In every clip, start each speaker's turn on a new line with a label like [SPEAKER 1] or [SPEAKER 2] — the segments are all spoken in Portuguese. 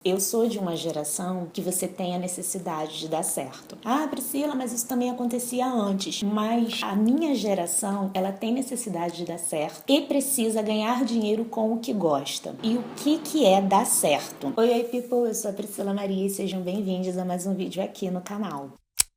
[SPEAKER 1] Eu sou de uma geração que você tem a necessidade de dar certo. Ah, Priscila, mas isso também acontecia antes. Mas a minha geração, ela tem necessidade de dar certo e precisa ganhar dinheiro com o que gosta. E o que é dar certo? Oi, people, eu sou a Priscila Maria e sejam bem-vindos a mais um vídeo aqui no canal.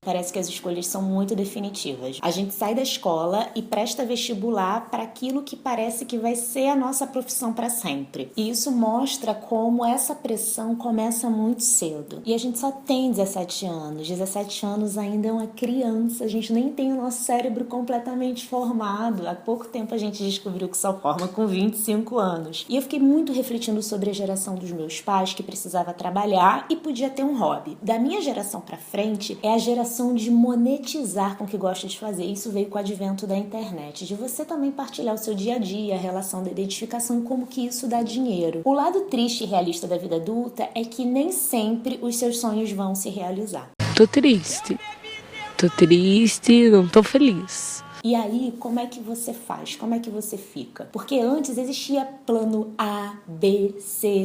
[SPEAKER 1] Parece que as escolhas são muito definitivas. A gente sai da escola e presta vestibular para aquilo que parece que vai ser a nossa profissão para sempre. E isso mostra como essa pressão começa muito cedo. E a gente só tem 17 anos. 17 anos ainda é uma criança. A gente nem tem o nosso cérebro completamente formado. Há pouco tempo a gente descobriu que só forma com 25 anos. E eu fiquei muito refletindo sobre a geração dos meus pais, que precisava trabalhar e podia ter um hobby. Da minha geração para frente é a geração de monetizar com o que gosta de fazer. Isso veio com o advento da internet, de você também partilhar o seu dia a dia, a relação da identificação e como que isso dá dinheiro. O lado triste e realista da vida adulta é que nem sempre os seus sonhos vão se realizar.
[SPEAKER 2] Tô triste, não tô feliz.
[SPEAKER 1] E aí, como é que você faz? Como é que você fica? Porque antes existia plano A, B, C.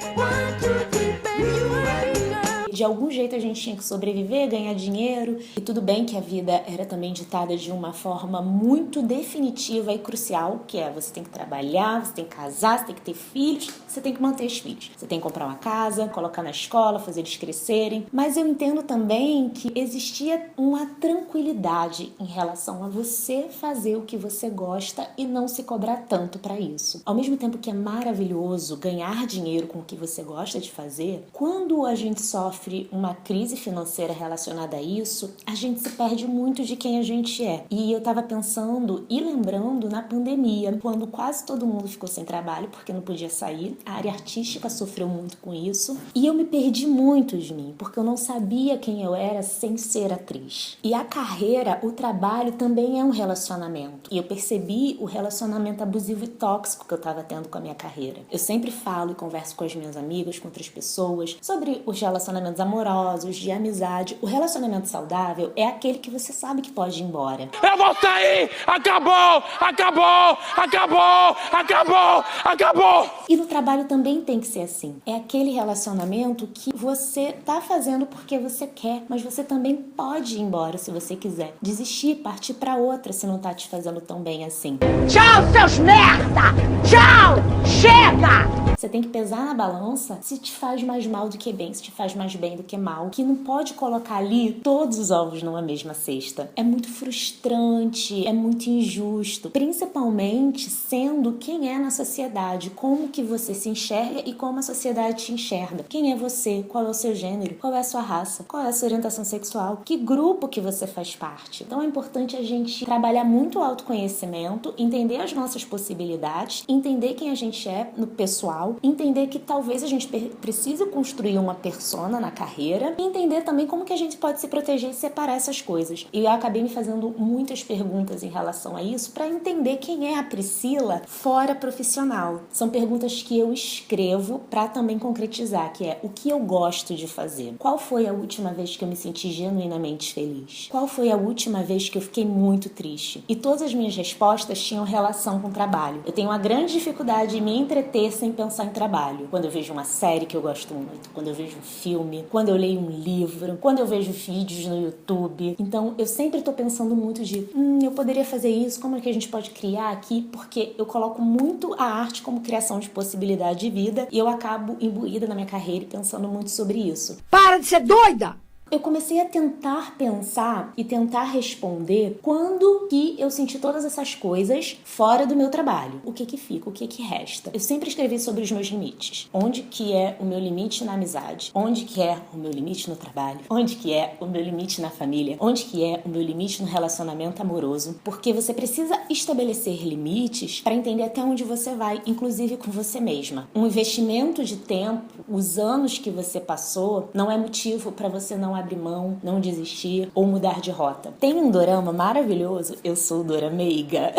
[SPEAKER 1] De algum jeito a gente tinha que sobreviver, ganhar dinheiro. E tudo bem que a vida era também ditada de uma forma muito definitiva e crucial, que é você tem que trabalhar, você tem que casar, você tem que ter filhos, você tem que manter os filhos. Você tem que comprar uma casa, colocar na escola, fazer eles crescerem. Mas eu entendo também que existia uma tranquilidade em relação a você fazer o que você gosta e não se cobrar tanto para isso. Ao mesmo tempo que é maravilhoso ganhar dinheiro com o que você gosta de fazer, quando a gente sofre uma crise financeira relacionada a isso, a gente se perde muito de quem a gente é. E eu tava pensando e lembrando na pandemia, quando quase todo mundo ficou sem trabalho porque não podia sair. A área artística sofreu muito com isso. E eu me perdi muito de mim, porque eu não sabia quem eu era sem ser atriz. E a carreira, o trabalho também é um relacionamento. E eu percebi o relacionamento abusivo e tóxico que eu tava tendo com a minha carreira. Eu sempre falo e converso com as minhas amigas, com outras pessoas, sobre os relacionamentos amorosos, de amizade. O relacionamento saudável é aquele que você sabe que pode ir embora.
[SPEAKER 3] Eu vou sair! Acabou! Acabou! Acabou! Acabou! Acabou!
[SPEAKER 1] E no trabalho também tem que ser assim. É aquele relacionamento que você tá fazendo porque você quer, mas você também pode ir embora se você quiser. Desistir, partir pra outra se não tá te fazendo tão bem assim.
[SPEAKER 4] Tchau, seus merda! Tchau! Chega!
[SPEAKER 1] Você tem que pesar na balança se te faz mais mal do que bem, se te faz mais bem do que mal. Que não pode colocar ali todos os ovos numa mesma cesta. É muito frustrante, é muito injusto. Principalmente sendo quem é na sociedade, como que você se enxerga e como a sociedade te enxerga. Quem é você? Qual é o seu gênero? Qual é a sua raça? Qual é a sua orientação sexual? Que grupo que você faz parte? Então é importante a gente trabalhar muito o autoconhecimento, entender as nossas possibilidades, entender quem a gente é no pessoal, entender que talvez a gente precise construir uma persona na carreira e entender também como que a gente pode se proteger e separar essas coisas. E eu acabei me fazendo muitas perguntas em relação a isso para entender quem é a Priscila fora profissional. São perguntas que eu escrevo para também concretizar, que é o que eu gosto de fazer. Qual foi a última vez que eu me senti genuinamente feliz? Qual foi a última vez que eu fiquei muito triste? E todas as minhas respostas tinham relação com o trabalho. Eu tenho uma grande dificuldade em me entreter sem pensar em trabalho. Quando eu vejo uma série que eu gosto muito, quando eu vejo um filme, quando eu leio um livro, quando eu vejo vídeos no YouTube. Então, eu sempre tô pensando muito de, eu poderia fazer isso, como é que a gente pode criar aqui? Porque eu coloco muito a arte como criação de possibilidade de vida e eu acabo imbuída na minha carreira e pensando muito sobre isso.
[SPEAKER 4] Para de ser doida!
[SPEAKER 1] Eu comecei a tentar pensar e tentar responder quando que eu senti todas essas coisas fora do meu trabalho. O que que fica? O que que resta? Eu sempre escrevi sobre os meus limites. Onde que é o meu limite na amizade? Onde que é o meu limite no trabalho? Onde que é o meu limite na família? Onde que é o meu limite no relacionamento amoroso? Porque você precisa estabelecer limites para entender até onde você vai, inclusive com você mesma. Um investimento de tempo, os anos que você passou, não é motivo para você não abrir mão, não desistir ou mudar de rota. Tem um dorama maravilhoso, eu sou dorameiga,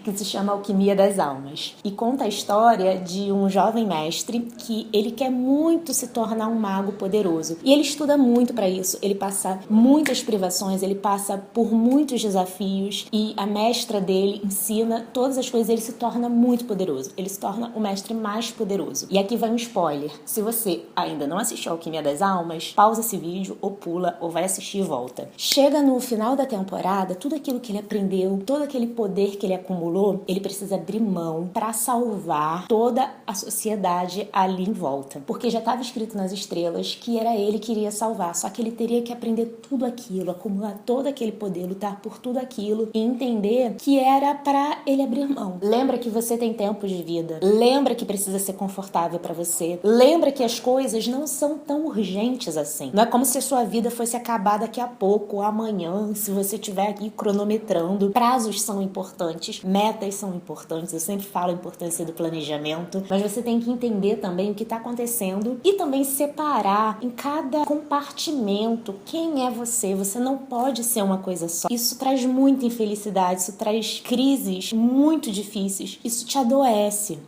[SPEAKER 1] que se chama Alquimia das Almas. E conta a história de um jovem mestre que ele quer muito se tornar um mago poderoso. E ele estuda muito para isso, ele passa muitas privações, ele passa por muitos desafios e a mestra dele ensina todas as coisas, ele se torna muito poderoso. Ele se torna o mestre mais poderoso. E aqui vai um spoiler. Se você ainda não assistiu Alquimia das Almas, pausa esse vídeo ou pula ou vai assistir e volta. Chega no final da temporada, tudo aquilo que ele aprendeu, todo aquele poder que ele acumulou, ele precisa abrir mão para salvar toda a sociedade ali em volta. Porque já estava escrito nas estrelas que era ele que iria salvar, só que ele teria que aprender tudo aquilo, acumular todo aquele poder, lutar por tudo aquilo e entender que era para ele abrir mão. Lembra que você tem tempo de vida. Lembra que precisa ser confortável para você. Lembra que as coisas não são tão urgentes assim. Não é como se a sua vida fosse acabar daqui a pouco ou amanhã, se você estiver aqui cronometrando. Prazos são importantes, metas são importantes. Eu sempre falo a importância do planejamento, mas você tem que entender também o que está acontecendo e também separar em cada compartimento quem é você. Você não pode ser uma coisa só. Isso traz muita infelicidade, isso traz crises muito difíceis, isso te adoece.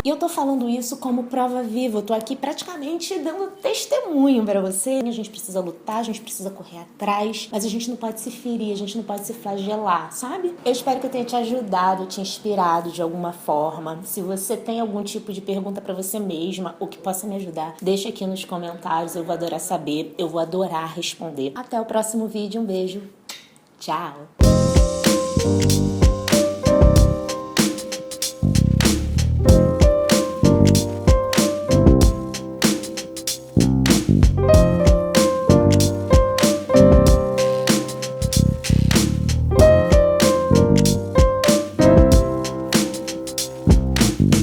[SPEAKER 1] E eu tô falando isso como prova viva, eu tô aqui praticamente dando testemunho pra você. A gente precisa lutar, a gente precisa correr atrás, mas a gente não pode se ferir, a gente não pode se flagelar, sabe? Eu espero que eu tenha te ajudado, te inspirado de alguma forma. Se você tem algum tipo de pergunta pra você mesma ou que possa me ajudar, deixa aqui nos comentários, eu vou adorar saber, eu vou adorar responder. Até o próximo vídeo, um beijo, tchau!